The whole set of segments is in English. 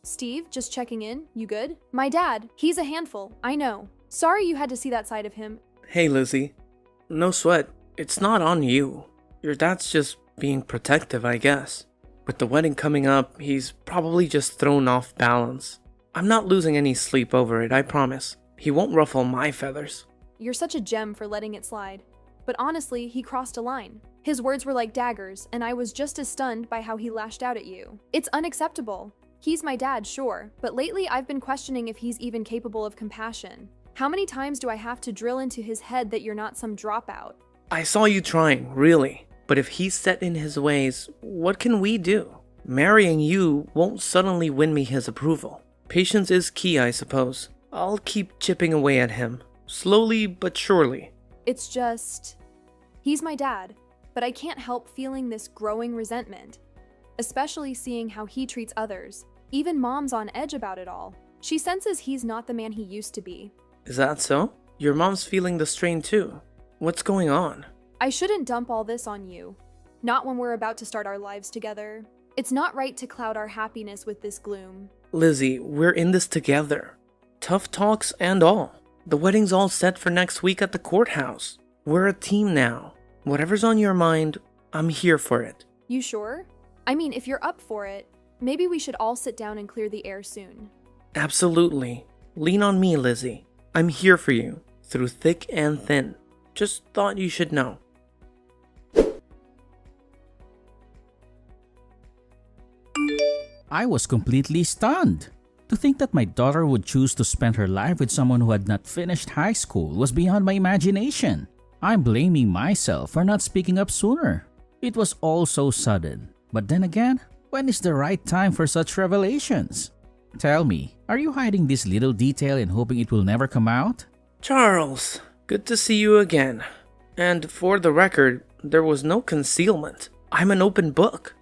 Steve, just checking in. You good? My dad, he's a handful, I know. Sorry you had to see that side of him. Hey, Lizzie. No sweat. It's not on you. Your dad's just being protective, I guess. With the wedding coming up, he's probably just thrown off balance. I'm not losing any sleep over it, I promise. He won't ruffle my feathers. You're such a gem for letting it slide. But honestly, he crossed a line. His words were like daggers, and I was just as stunned by how he lashed out at you. It's unacceptable. He's my dad, sure, but lately I've been questioning if he's even capable of compassion. How many times do I have to drill into his head that you're not some dropout? I saw you trying, really. But if he's set in his ways, what can we do? Marrying you won't suddenly win me his approval. Patience is key, I suppose. I'll keep chipping away at him, slowly but surely. It's just... he's my dad, but I can't help feeling this growing resentment. Especially seeing how he treats others. Even Mom's on edge about it all. She senses he's not the man he used to be. Is that so? Your mom's feeling the strain too. What's going on? I shouldn't dump all this on you. Not when we're about to start our lives together. It's not right to cloud our happiness with this gloom. Lizzie, we're in this together. Tough talks and all. The wedding's all set for next week at the courthouse. We're a team now. Whatever's on your mind, I'm here for it. You sure? I mean, if you're up for it, maybe we should all sit down and clear the air soon. Absolutely. Lean on me, Lizzie. I'm here for you, through thick and thin. Just thought you should know. I was completely stunned. To think that my daughter would choose to spend her life with someone who had not finished high school was beyond my imagination. I'm blaming myself for not speaking up sooner. It was all so sudden. But then again, when is the right time for such revelations? Tell me, are you hiding this little detail and hoping it will never come out? Charles, good to see you again. And for the record, there was no concealment. I'm an open book.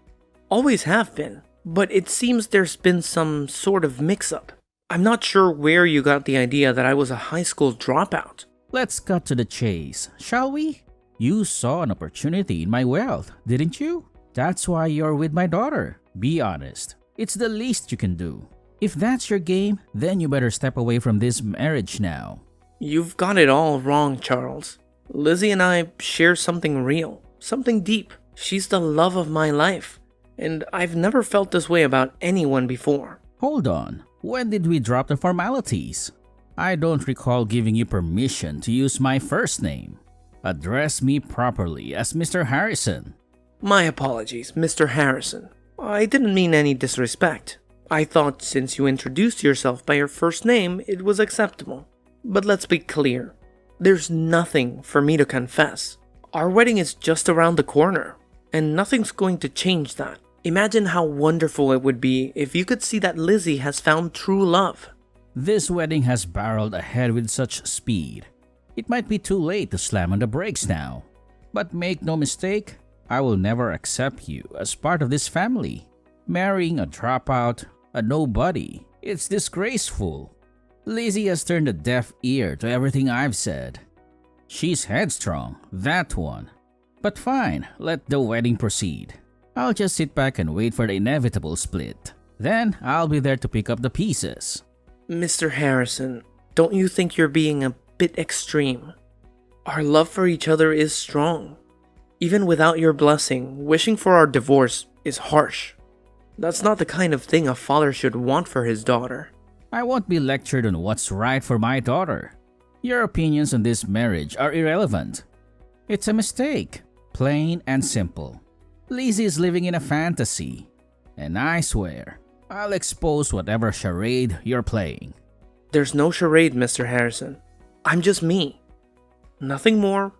Always have been. But it seems there's been some sort of mix-up. I'm not sure where you got the idea that I was a high school dropout. Let's cut to the chase, shall we? You saw an opportunity in my wealth, didn't you? That's why you're with my daughter. Be honest. It's the least you can do. If that's your game, then you better step away from this marriage now. You've got it all wrong, Charles. Lizzie and I share something real, something deep. She's the love of my life. And I've never felt this way about anyone before. Hold on. When did we drop the formalities? I don't recall giving you permission to use my first name. Address me properly as Mr. Harrison. My apologies, Mr. Harrison. I didn't mean any disrespect. I thought since you introduced yourself by your first name, it was acceptable. But let's be clear. There's nothing for me to confess. Our wedding is just around the corner, and nothing's going to change that. Imagine how wonderful it would be if you could see that Lizzie has found true love. This wedding has barreled ahead with such speed. It might be too late to slam on the brakes now. But make no mistake, I will never accept you as part of this family. Marrying a dropout, a nobody, it's disgraceful. Lizzie has turned a deaf ear to everything I've said. She's headstrong, that one. But fine, let the wedding proceed. I'll just sit back and wait for the inevitable split. Then I'll be there to pick up the pieces. Mr. Harrison, don't you think you're being a bit extreme? Our love for each other is strong. Even without your blessing, wishing for our divorce is harsh. That's not the kind of thing a father should want for his daughter. I won't be lectured on what's right for my daughter. Your opinions on this marriage are irrelevant. It's a mistake, plain and simple. Lizzie is living in a fantasy, and I swear, I'll expose whatever charade you're playing. There's no charade, Mr. Harrison. I'm just me. Nothing more,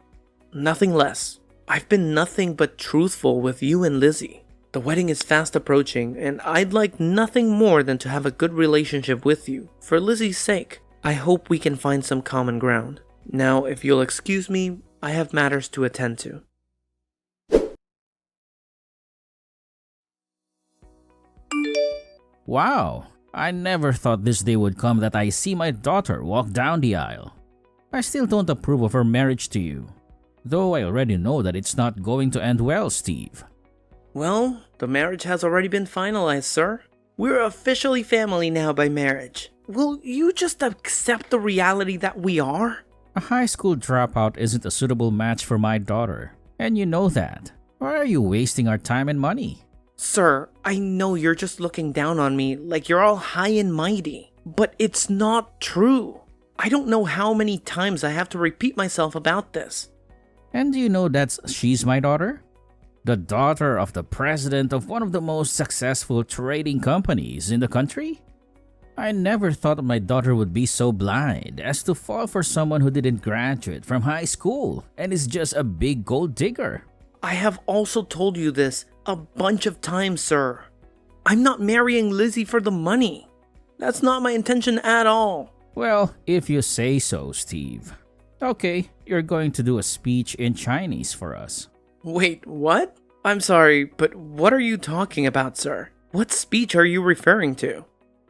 nothing less. I've been nothing but truthful with you and Lizzie. The wedding is fast approaching, and I'd like nothing more than to have a good relationship with you. For Lizzie's sake, I hope we can find some common ground. Now, if you'll excuse me, I have matters to attend to. Wow, I never thought this day would come that I see my daughter walk down the aisle. I still don't approve of her marriage to you, though I already know that it's not going to end well, Steve. Well, the marriage has already been finalized, sir. We're officially family now by marriage. Will you just accept the reality that we are? A high school dropout isn't a suitable match for my daughter, and you know that. Why are you wasting our time and money? Sir, I know you're just looking down on me like you're all high and mighty, but it's not true. I don't know how many times I have to repeat myself about this. And do you know that she's my daughter? The daughter of the president of one of the most successful trading companies in the country? I never thought my daughter would be so blind as to fall for someone who didn't graduate from high school and is just a big gold digger. I have also told you this a bunch of times, sir. I'm not marrying Lizzie for the money. That's not my intention at all. Well, if you say so, Steve. Okay, you're going to do a speech in Chinese for us. Wait, what? I'm sorry, but what are you talking about, sir? What speech are you referring to?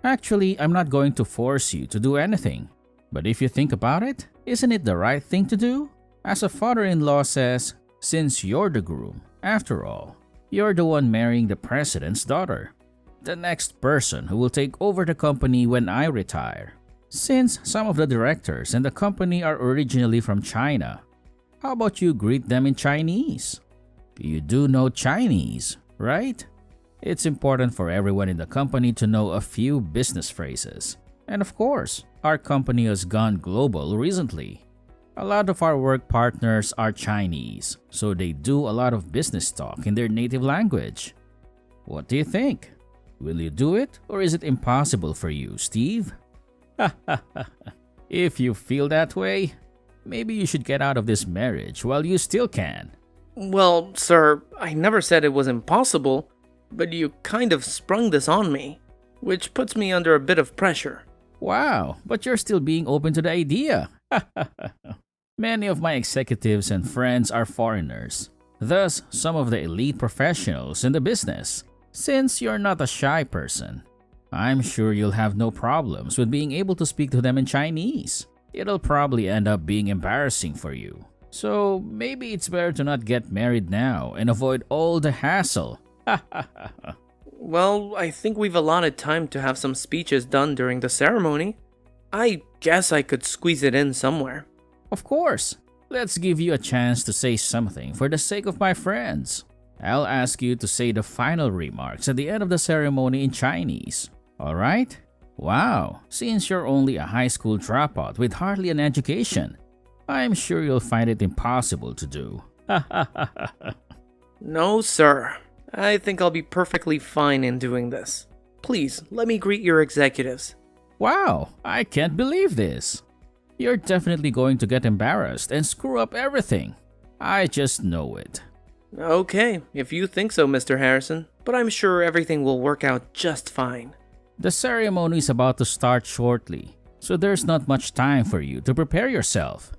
Actually, I'm not going to force you to do anything. But if you think about it, isn't it the right thing to do? As a father-in-law says, since you're the groom, after all, you're the one marrying the president's daughter. The next person who will take over the company when I retire. Since some of the directors in the company are originally from China, how about you greet them in Chinese? You do know Chinese, right? It's important for everyone in the company to know a few business phrases. And of course, our company has gone global recently. A lot of our work partners are Chinese, so they do a lot of business talk in their native language. What do you think? Will you do it, or is it impossible for you, Steve? If you feel that way, maybe you should get out of this marriage while you still can. Well, sir, I never said it was impossible, but you kind of sprung this on me, which puts me under a bit of pressure. Wow, but you're still being open to the idea. Many of my executives and friends are foreigners, thus some of the elite professionals in the business. Since you're not a shy person, I'm sure you'll have no problems with being able to speak to them in Chinese. It'll probably end up being embarrassing for you. So maybe it's better to not get married now and avoid all the hassle. Well, I think we've allotted time to have some speeches done during the ceremony. I guess I could squeeze it in somewhere. Of course. Let's give you a chance to say something for the sake of my friends. I'll ask you to say the final remarks at the end of the ceremony in Chinese. Alright? Wow, since you're only a high school dropout with hardly an education, I'm sure you'll find it impossible to do. No, sir. I think I'll be perfectly fine in doing this. Please, let me greet your executives. Wow, I can't believe this. You're definitely going to get embarrassed and screw up everything. I just know it. Okay, if you think so, Mr. Harrison, but I'm sure everything will work out just fine. The ceremony is about to start shortly, so there's not much time for you to prepare yourself.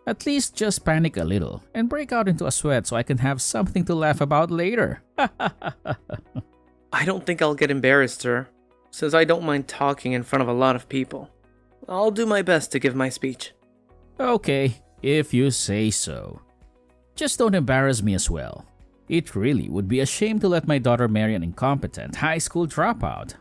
At least just panic a little and break out into a sweat so I can have something to laugh about later. I don't think I'll get embarrassed, sir, since I don't mind talking in front of a lot of people. I'll do my best to give my speech. Okay, if you say so. Just don't embarrass me as well. It really would be a shame to let my daughter marry an incompetent high school dropout.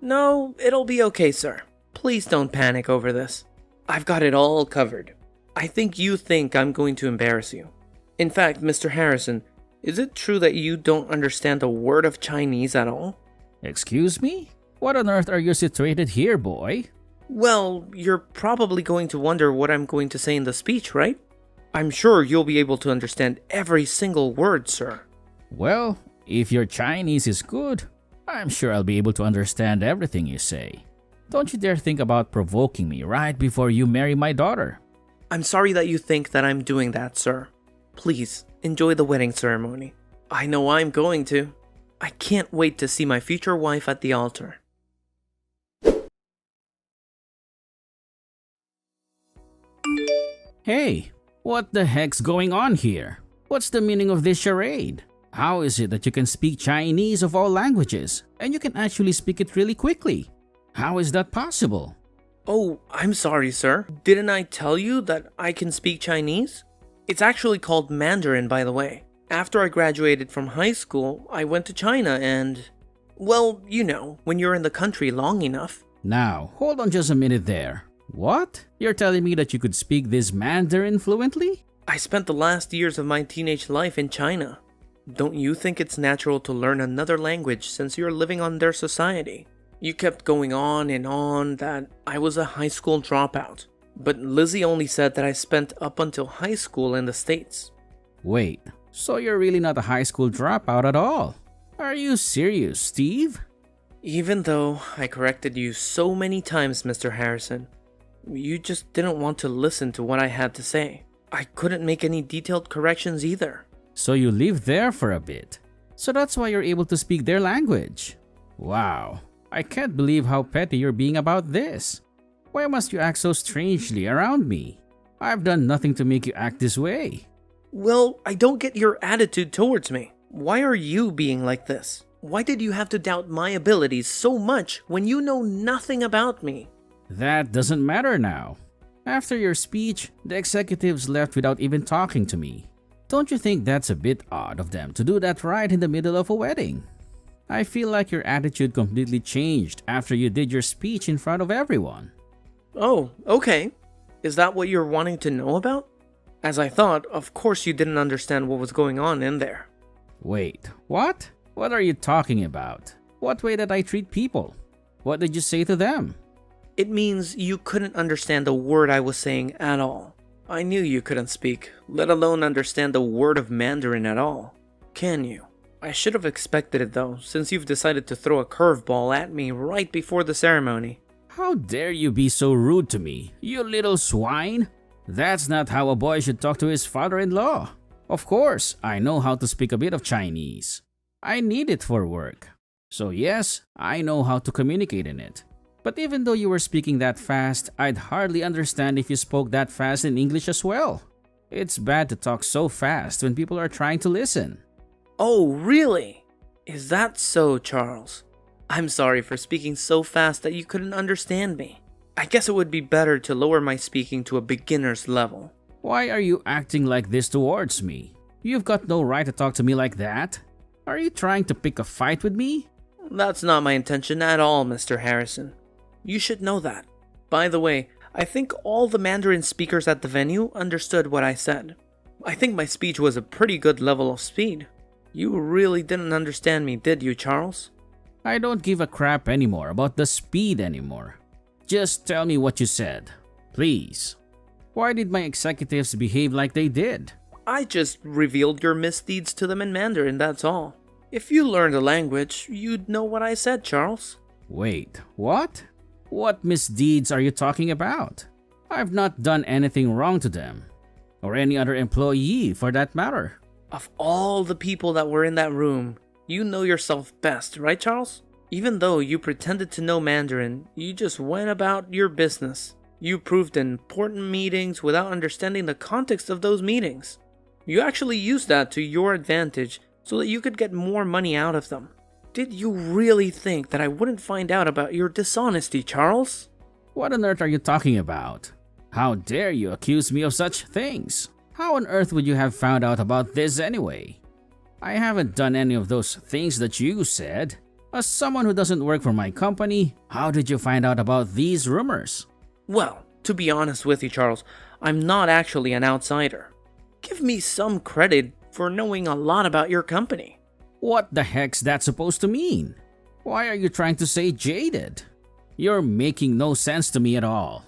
No, it'll be okay, sir. Please don't panic over this. I've got it all covered. I think you think I'm going to embarrass you. In fact, Mr. Harrison, is it true that you don't understand a word of Chinese at all? Excuse me? What on earth are you situated here, boy? Well, you're probably going to wonder what I'm going to say in the speech, right? I'm sure you'll be able to understand every single word, sir. Well, if your Chinese is good, I'm sure I'll be able to understand everything you say. Don't you dare think about provoking me right before you marry my daughter. I'm sorry that you think that I'm doing that, sir. Please, enjoy the wedding ceremony. I know I'm going to. I can't wait to see my future wife at the altar. Hey, what the heck's going on here? What's the meaning of this charade? How is it that you can speak Chinese of all languages, and you can actually speak it really quickly? How is that possible? Oh, I'm sorry, sir. Didn't I tell you that I can speak Chinese? It's actually called Mandarin, by the way. After I graduated from high school, I went to China and... Well, you know, when you're in the country long enough. Now, hold on just a minute there. What? You're telling me that you could speak this Mandarin fluently? I spent the last years of my teenage life in China. Don't you think it's natural to learn another language since you're living on their society? You kept going on and on that I was a high school dropout. But Lizzie only said that I spent up until high school in the States. Wait, so you're really not a high school dropout at all? Are you serious, Steve? Even though I corrected you so many times, Mr. Harrison, you just didn't want to listen to what I had to say. I couldn't make any detailed corrections either. So you lived there for a bit. So that's why you're able to speak their language. Wow, I can't believe how petty you're being about this. Why must you act so strangely around me? I've done nothing to make you act this way. Well, I don't get your attitude towards me. Why are you being like this? Why did you have to doubt my abilities so much when you know nothing about me? That doesn't matter now. After your speech, the executives left without even talking to me. Don't you think that's a bit odd of them to do that right in the middle of a wedding? I feel like your attitude completely changed after you did your speech in front of everyone. Oh, okay. Is that what you're wanting to know about? As I thought, of course you didn't understand what was going on in there. Wait, what? What are you talking about? What way did I treat people? What did you say to them? It means you couldn't understand a word I was saying at all. I knew you couldn't speak, let alone understand a word of Mandarin at all. Can you? I should have expected it though, since you've decided to throw a curveball at me right before the ceremony. How dare you be so rude to me, you little swine? That's not how a boy should talk to his father-in-law. Of course, I know how to speak a bit of Chinese. I need it for work. So yes, I know how to communicate in it. But even though you were speaking that fast, I'd hardly understand if you spoke that fast in English as well. It's bad to talk so fast when people are trying to listen. Oh, really? Is that so, Charles? I'm sorry for speaking so fast that you couldn't understand me. I guess it would be better to lower my speaking to a beginner's level. Why are you acting like this towards me? You've got no right to talk to me like that. Are you trying to pick a fight with me? That's not my intention at all, Mr. Harrison. You should know that. By the way, I think all the Mandarin speakers at the venue understood what I said. I think my speech was a pretty good level of speed. You really didn't understand me, did you, Charles? I don't give a crap anymore about the speed anymore. Just tell me what you said, please. Why did my executives behave like they did? I just revealed your misdeeds to them in Mandarin, that's all. If you learned the language, you'd know what I said, Charles. Wait, what? What misdeeds are you talking about? I've not done anything wrong to them. Or any other employee, for that matter. Of all the people that were in that room, you know yourself best, right, Charles? Even though you pretended to know Mandarin, you just went about your business. You proved important meetings without understanding the context of those meetings. You actually used that to your advantage so that you could get more money out of them. Did you really think that I wouldn't find out about your dishonesty, Charles? What on earth are you talking about? How dare you accuse me of such things? How on earth would you have found out about this anyway? I haven't done any of those things that you said. As someone who doesn't work for my company, how did you find out about these rumors? Well, to be honest with you, Charles, I'm not actually an outsider. Give me some credit for knowing a lot about your company. What the heck's that supposed to mean? Why are you trying to say jaded? You're making no sense to me at all.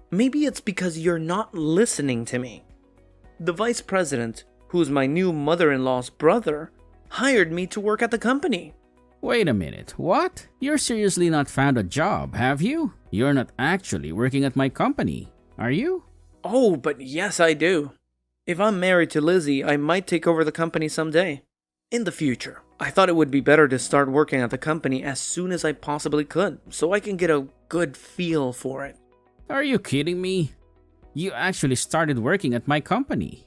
Maybe it's because you're not listening to me. The vice president, who's my new mother-in-law's brother, hired me to work at the company. Wait a minute, what? You're seriously not found a job, have you? You're not actually working at my company, are you? Oh, but yes I do. If I'm married to Lizzie, I might take over the company someday. In the future. I thought it would be better to start working at the company as soon as I possibly could, so I can get a good feel for it. Are you kidding me? You actually started working at my company.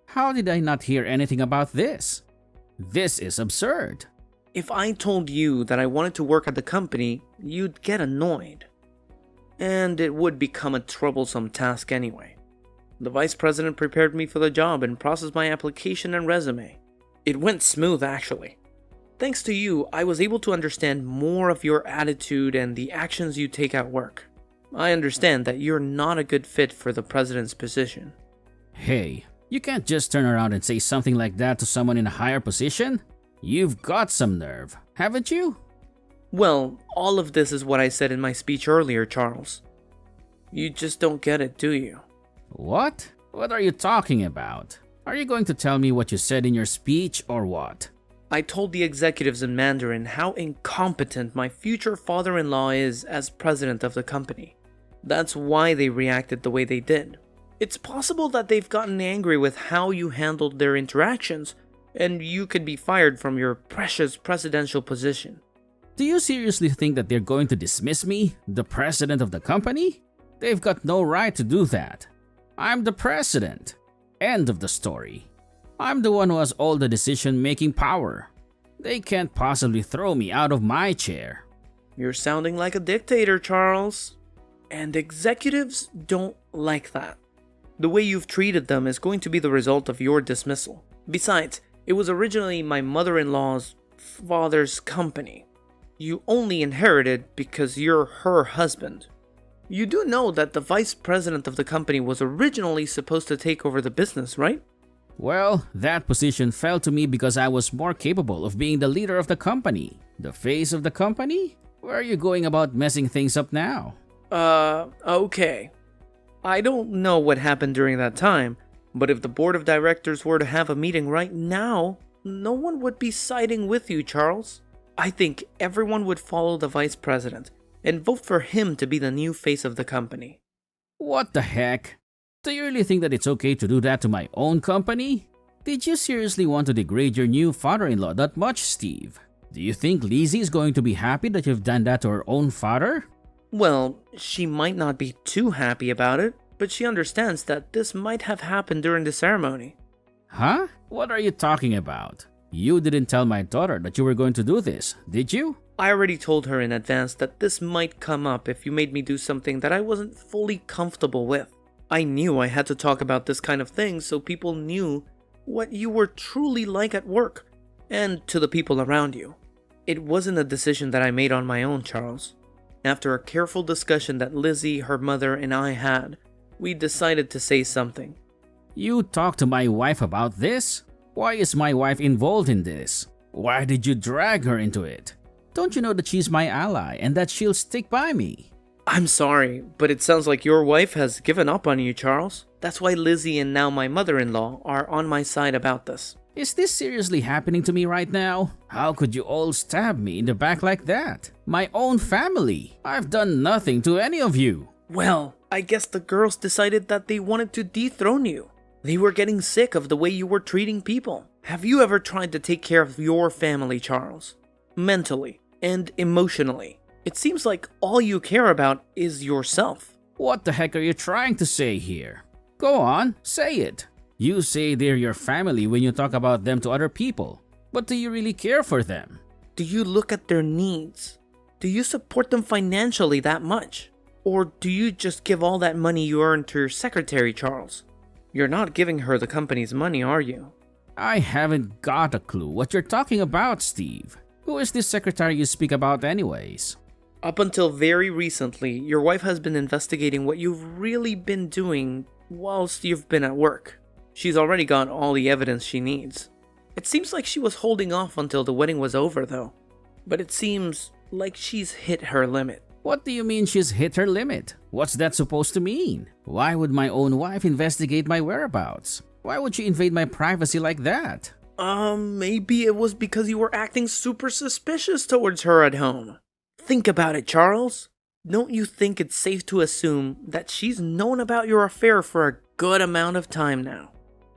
How did I not hear anything about this? This is absurd. If I told you that I wanted to work at the company, you'd get annoyed. And it would become a troublesome task anyway. The vice president prepared me for the job and processed my application and resume. It went smooth, actually. Thanks to you, I was able to understand more of your attitude and the actions you take at work. I understand that you're not a good fit for the president's position. Hey, you can't just turn around and say something like that to someone in a higher position. You've got some nerve, haven't you? Well, all of this is what I said in my speech earlier, Charles. You just don't get it, do you? What? What are you talking about? Are you going to tell me what you said in your speech or what? I told the executives in Mandarin how incompetent my future father-in-law is as president of the company. That's why they reacted the way they did. It's possible that they've gotten angry with how you handled their interactions, and you could be fired from your precious presidential position. Do you seriously think that they're going to dismiss me, the president of the company? They've got no right to do that. I'm the president. End of the story. I'm the one who has all the decision-making power. They can't possibly throw me out of my chair. You're sounding like a dictator, Charles. And executives don't like that. The way you've treated them is going to be the result of your dismissal. Besides, it was originally my mother-in-law's father's company. You only inherited because you're her husband. You do know that the vice president of the company was originally supposed to take over the business, right? Well, that position fell to me because I was more capable of being the leader of the company. The face of the company? Where are you going about messing things up now? Okay. I don't know what happened during that time, but if the board of directors were to have a meeting right now, no one would be siding with you, Charles. I think everyone would follow the vice president and vote for him to be the new face of the company. What the heck? Do you really think that it's okay to do that to my own company? Did you seriously want to degrade your new father-in-law that much, Steve? Do you think Lizzie is going to be happy that you've done that to her own father? Well, she might not be too happy about it, but she understands that this might have happened during the ceremony. Huh? What are you talking about? You didn't tell my daughter that you were going to do this, did you? I already told her in advance that this might come up if you made me do something that I wasn't fully comfortable with. I knew I had to talk about this kind of thing so people knew what you were truly like at work, and to the people around you. It wasn't a decision that I made on my own, Charles. After a careful discussion that Lizzie, her mother, and I had, we decided to say something. You talked to my wife about this? Why is my wife involved in this? Why did you drag her into it? Don't you know that she's my ally and that she'll stick by me? I'm sorry, but it sounds like your wife has given up on you, Charles. That's why Lizzie and now my mother-in-law are on my side about this. Is this seriously happening to me right now? How could you all stab me in the back like that? My own family. I've done nothing to any of you. Well, I guess the girls decided that they wanted to dethrone you. They were getting sick of the way you were treating people. Have you ever tried to take care of your family, Charles? Mentally and emotionally. It seems like all you care about is yourself. What the heck are you trying to say here? Go on, say it. You say they're your family when you talk about them to other people. But do you really care for them? Do you look at their needs? Do you support them financially that much? Or do you just give all that money you earn to your secretary, Charles? You're not giving her the company's money, are you? I haven't got a clue what you're talking about, Steve. Who is this secretary you speak about anyways? Up until very recently, your wife has been investigating what you've really been doing whilst you've been at work. She's already got all the evidence she needs. It seems like she was holding off until the wedding was over, though. But it seems like she's hit her limit. What do you mean she's hit her limit? What's that supposed to mean? Why would my own wife investigate my whereabouts? Why would she invade my privacy like that? Maybe it was because you were acting super suspicious towards her at home. Think about it, Charles. Don't you think it's safe to assume that she's known about your affair for a good amount of time now?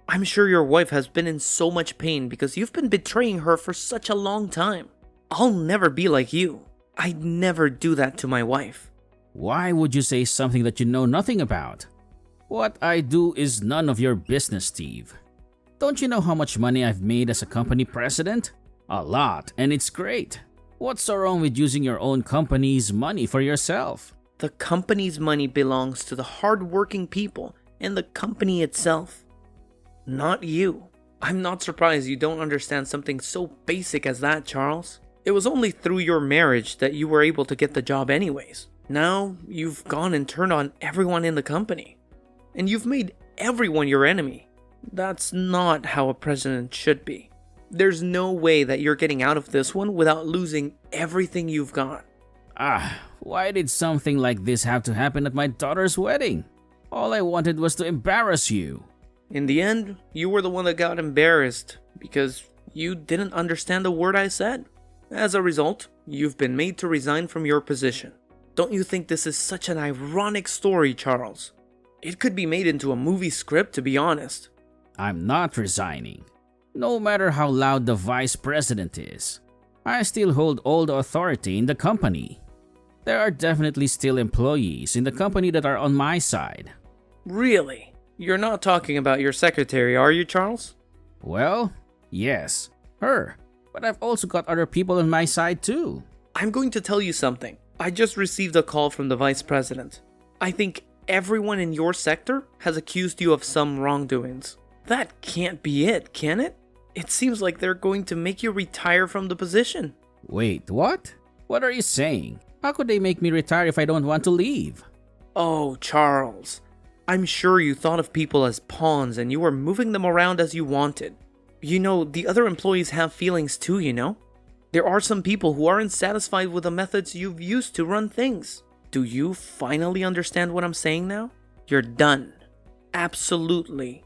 I'm sure your wife has been in so much pain because you've been betraying her for such a long time. I'll never be like you. I'd never do that to my wife. Why would you say something that you know nothing about? What I do is none of your business, Steve. Don't you know how much money I've made as a company president? A lot, and it's great. What's so wrong with using your own company's money for yourself? The company's money belongs to the hardworking people and the company itself. Not you. I'm not surprised you don't understand something so basic as that, Charles. It was only through your marriage that you were able to get the job anyways. Now, you've gone and turned on everyone in the company. And you've made everyone your enemy. That's not how a president should be. There's no way that you're getting out of this one without losing everything you've got. Why did something like this have to happen at my daughter's wedding? All I wanted was to embarrass you. In the end, you were the one that got embarrassed because you didn't understand a word I said. As a result, you've been made to resign from your position. Don't you think this is such an ironic story, Charles? It could be made into a movie script, to be honest. I'm not resigning. No matter how loud the vice president is, I still hold all the authority in the company. There are definitely still employees in the company that are on my side. Really? You're not talking about your secretary, are you, Charles? Well, yes, her. But I've also got other people on my side too. I'm going to tell you something. I just received a call from the vice president. I think everyone in your sector has accused you of some wrongdoings. That can't be it, can it? It seems like they're going to make you retire from the position. Wait, what? What are you saying? How could they make me retire if I don't want to leave? Oh, Charles. I'm sure you thought of people as pawns and you were moving them around as you wanted. You know, the other employees have feelings too, you know? There are some people who aren't satisfied with the methods you've used to run things. Do you finally understand what I'm saying now? You're done. Absolutely.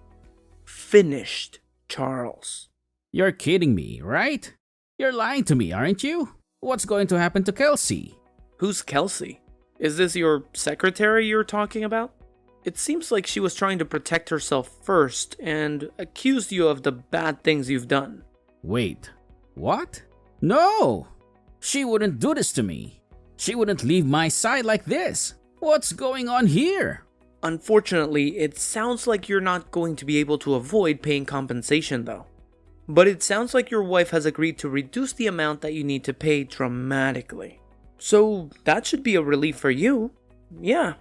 Finished, Charles. You're kidding me, right? You're lying to me, aren't you? What's going to happen to Kelsey? Who's Kelsey? Is this your secretary you're talking about? It seems like she was trying to protect herself first and accused you of the bad things you've done. Wait, what? No! She wouldn't do this to me. She wouldn't leave my side like this. What's going on here? Unfortunately, it sounds like you're not going to be able to avoid paying compensation though. But it sounds like your wife has agreed to reduce the amount that you need to pay dramatically. So that should be a relief for you. Yeah.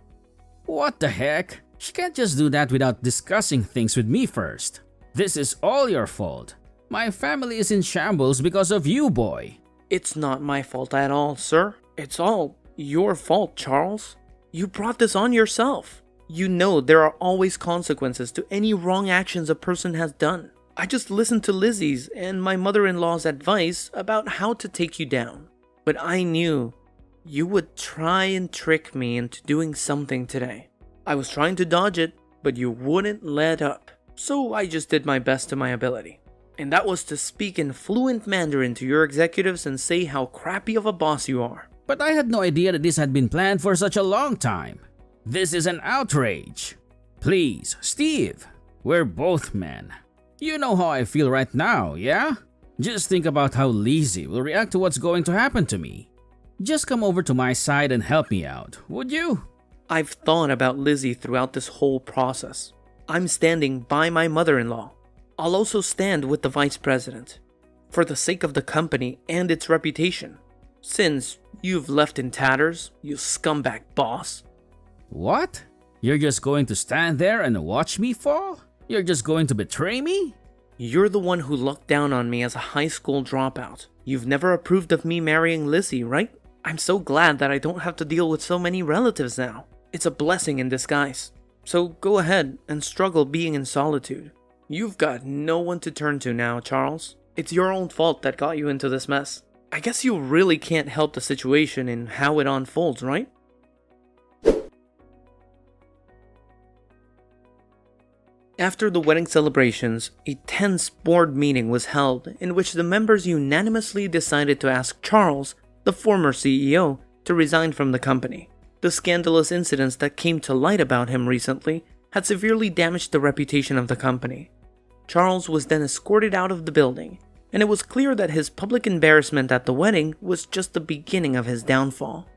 What the heck? She can't just do that without discussing things with me first. This is all your fault. My family is in shambles because of you, boy. It's not my fault at all, sir. It's all your fault, Charles. You brought this on yourself. You know there are always consequences to any wrong actions a person has done. I just listened to Lizzie's and my mother-in-law's advice about how to take you down. But I knew you would try and trick me into doing something today. I was trying to dodge it, but you wouldn't let up. So I just did my best to my ability. And that was to speak in fluent Mandarin to your executives and say how crappy of a boss you are. But I had no idea that this had been planned for such a long time. This is an outrage. Please, Steve, we're both men. You know how I feel right now, yeah? Just think about how Lizzie will react to what's going to happen to me. Just come over to my side and help me out, would you? I've thought about Lizzie throughout this whole process. I'm standing by my mother-in-law. I'll also stand with the vice president. For the sake of the company and its reputation. Since you've left in tatters, you scumbag boss. What? You're just going to stand there and watch me fall? You're just going to betray me? You're the one who looked down on me as a high school dropout. You've never approved of me marrying Lizzie, right? I'm so glad that I don't have to deal with so many relatives now. It's a blessing in disguise. So go ahead and struggle being in solitude. You've got no one to turn to now, Charles. It's your own fault that got you into this mess. I guess you really can't help the situation in how it unfolds, right? After the wedding celebrations, a tense board meeting was held in which the members unanimously decided to ask Charles, the former CEO, to resign from the company. The scandalous incidents that came to light about him recently had severely damaged the reputation of the company. Charles was then escorted out of the building, and it was clear that his public embarrassment at the wedding was just the beginning of his downfall.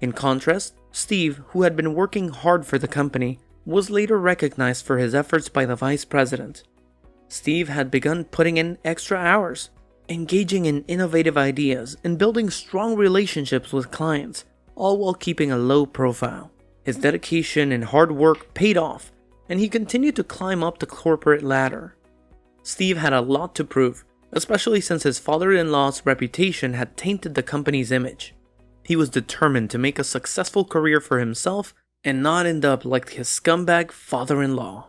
In contrast, Steve, who had been working hard for the company, was later recognized for his efforts by the vice president. Steve had begun putting in extra hours, engaging in innovative ideas and building strong relationships with clients, all while keeping a low profile. His dedication and hard work paid off, and he continued to climb up the corporate ladder. Steve had a lot to prove, especially since his father-in-law's reputation had tainted the company's image. He was determined to make a successful career for himself and not end up like his scumbag father-in-law.